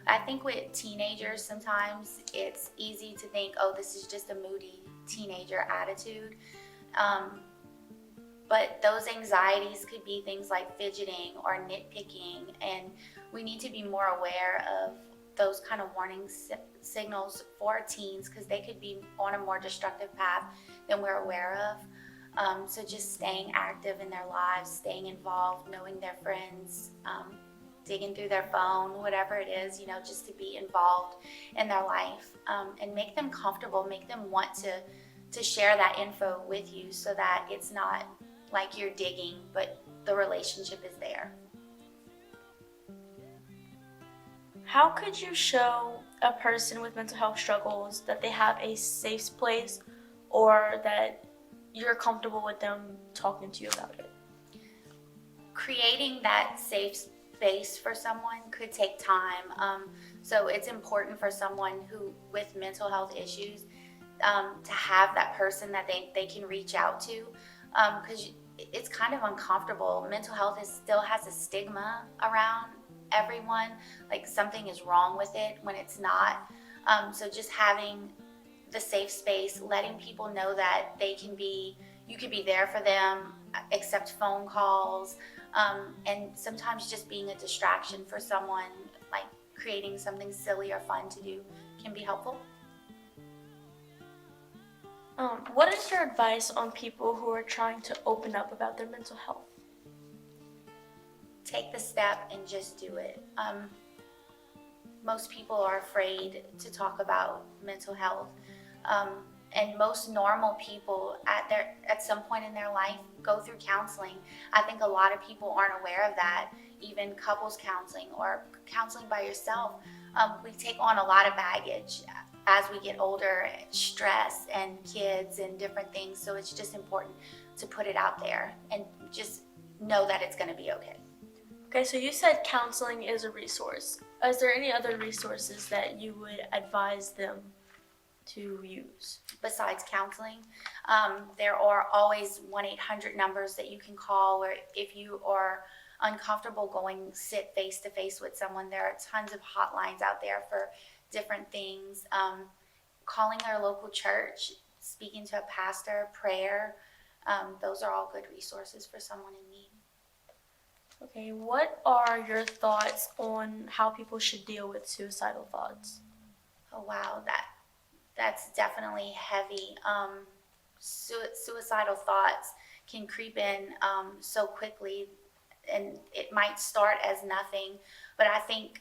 I think with teenagers, sometimes it's easy to think, oh, this is just a moody teenager attitude. But those anxieties could be things like fidgeting or nitpicking, and we need to be more aware of those kind of warning signals for teens because they could be on a more destructive path than we're aware of. So just staying active in their lives, staying involved, knowing their friends, digging through their phone, whatever it is, just to be involved in their life, and make them comfortable, make them want to share that info with you so that it's not like you're digging, but the relationship is there. How could you show a person with mental health struggles that they have a safe place or that you're comfortable with them talking to you about it? Creating that safe space for someone could take time. So it's important for someone who with mental health issues to have that person that they can reach out to, because it's kind of uncomfortable. Mental health still has a stigma around everyone, like something is wrong with it when it's not. So just having the safe space, letting people know that you could be there for them, accept phone calls, and sometimes just being a distraction for someone, like creating something silly or fun to do can be helpful. What is your advice on people who are trying to open up about their mental health? Take the step and just do it. Most people are afraid to talk about mental health. And most normal people at some point in their life go through counseling. I think a lot of people aren't aware of that, even couples counseling or counseling by yourself. We take on a lot of baggage as we get older, stress and kids and different things. So it's just important to put it out there and just know that it's gonna be okay. Okay, so you said counseling is a resource. Is there any other resources that you would advise them to use? Besides counseling, there are always 1-800 numbers that you can call, or if you are uncomfortable going sit face to face with someone, there are tons of hotlines out there for different things. Calling their local church, speaking to a pastor, prayer, those are all good resources for someone in need. Okay, what are your thoughts on how people should deal with suicidal thoughts? Oh wow, that's definitely heavy. Suicidal thoughts can creep in so quickly, and it might start as nothing, but I think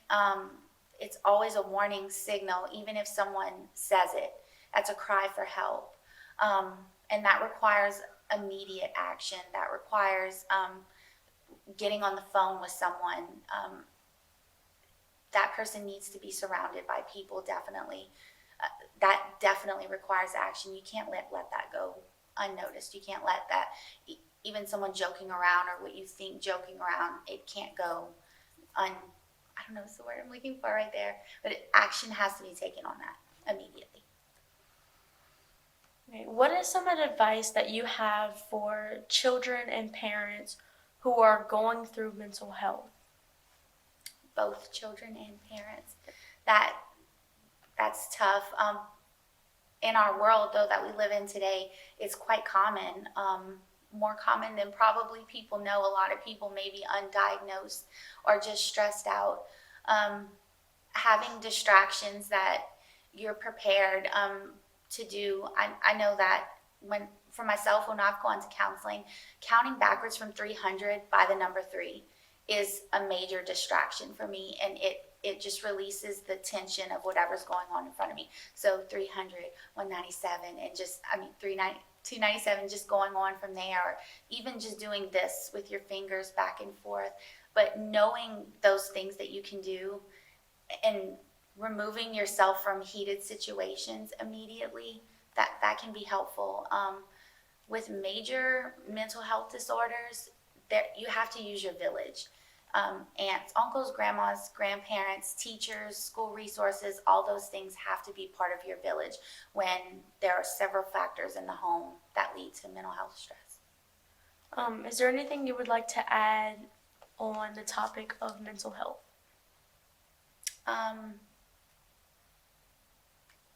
it's always a warning signal, even if someone says it. That's a cry for help, and that requires immediate action. That requires getting on the phone with someone. That person needs to be surrounded by people, definitely. That definitely requires action. You can't let that go unnoticed. You can't let that, even someone joking around or what you think joking around, it can't go I don't know what's the word I'm looking for right there, but action has to be taken on that immediately. Okay, what is some advice that you have for children and parents who are going through mental health? Both children and parents. That's tough. In our world, though, that we live in today, it's quite common, more common than probably people know. A lot of people may be undiagnosed or just stressed out. Having distractions that you're prepared to do. I know that for myself, when I've gone to counseling, counting backwards from 300 by the number 3 is a major distraction for me, and it just releases the tension of whatever's going on in front of me. So 300, 197, and just, 297, just going on from there, or even just doing this with your fingers back and forth. But knowing those things that you can do and removing yourself from heated situations immediately, that can be helpful. With major mental health disorders, you have to use your village. Aunts, uncles, grandmas, grandparents, teachers, school resources, all those things have to be part of your village when there are several factors in the home that lead to mental health stress. Is there anything you would like to add on the topic of mental health?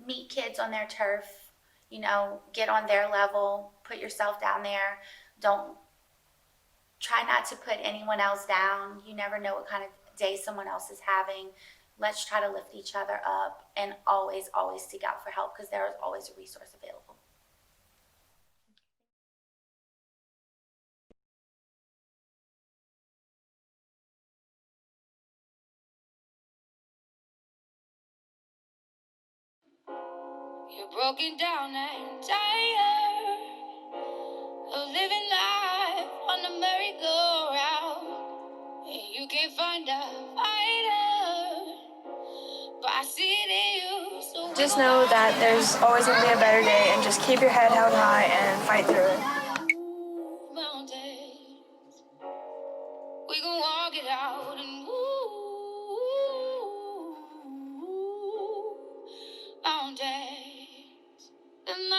Meet kids on their turf, get on their level, put yourself down there. Try not to put anyone else down. You never know what kind of day someone else is having. Let's try to lift each other up, and always, always seek out for help, because there is always a resource available. You're broken down and tired of living life on the merry-go-round, and you can't find a fighter, but I see it in you. So Just know that there's always going to be a better day, and just keep your head held high and fight through it. mountains, we gon' walk it out and mountains, and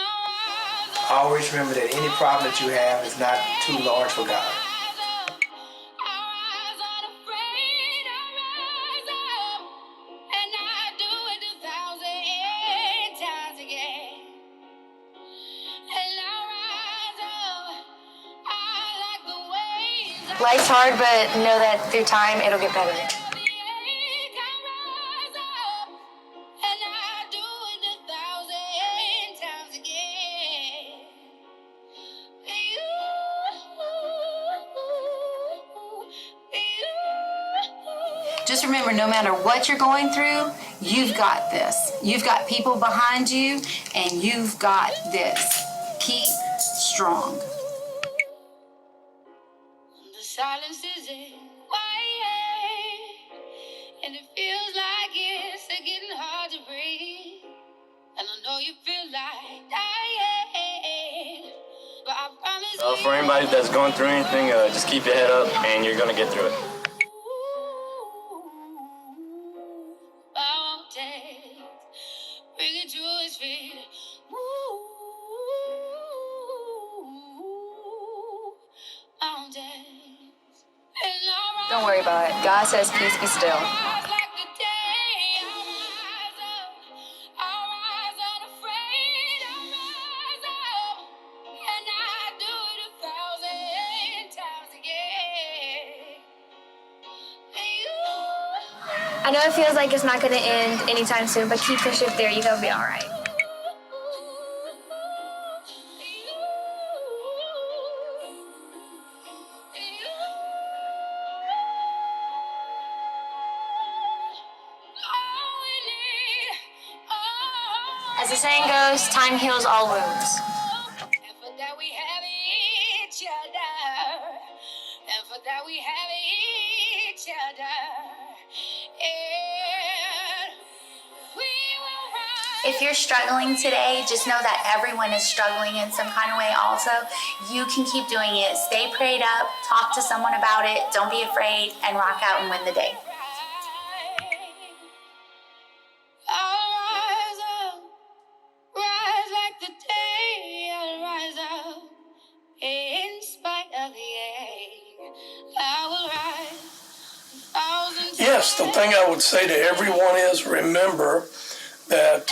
Always remember that any problem that you have is not too large for God. Life's hard, but know that through time it'll get better. Just remember, no matter what you're going through, you've got this. You've got people behind you, and you've got this. Keep strong. The silence is quiet, and it feels like it's getting hard to breathe. And I know you feel like dying, but I promise For anybody that's going through anything, just keep your head up, and you're gonna get through it. bring it to his feet. Mountains. Don't worry about it. God says, peace, be still. I know it feels like it's not going to end anytime soon, but keep pushing through. You're going to be all right. As the saying goes, time heals all wounds. If you're struggling today, just know that everyone is struggling in some kind of way also. You can keep doing it. Stay prayed up, talk to someone about it, don't be afraid, and rock out and win the day. Rise like the day, I'll rise up. In spite of the ache, I will rise. Yes, the thing I would say to everyone is remember that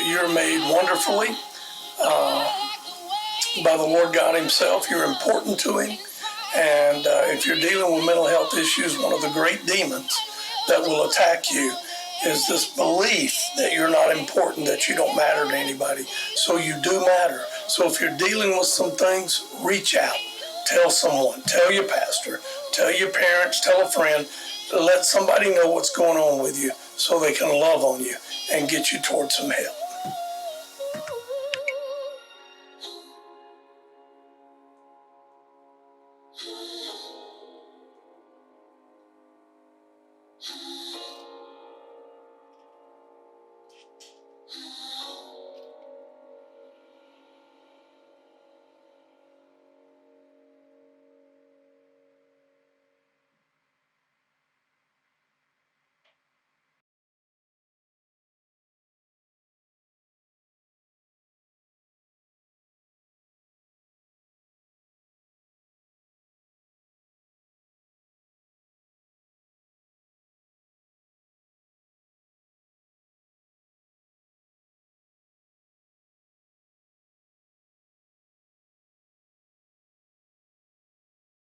you're made wonderfully by the Lord God himself. You're important to him. And if you're dealing with mental health issues, one of the great demons that will attack you is this belief that you're not important, that you don't matter to anybody. So you do matter. So if you're dealing with some things, reach out. Tell someone. Tell your pastor. Tell your parents. Tell a friend. Let somebody know what's going on with you so they can love on you and get you towards some help.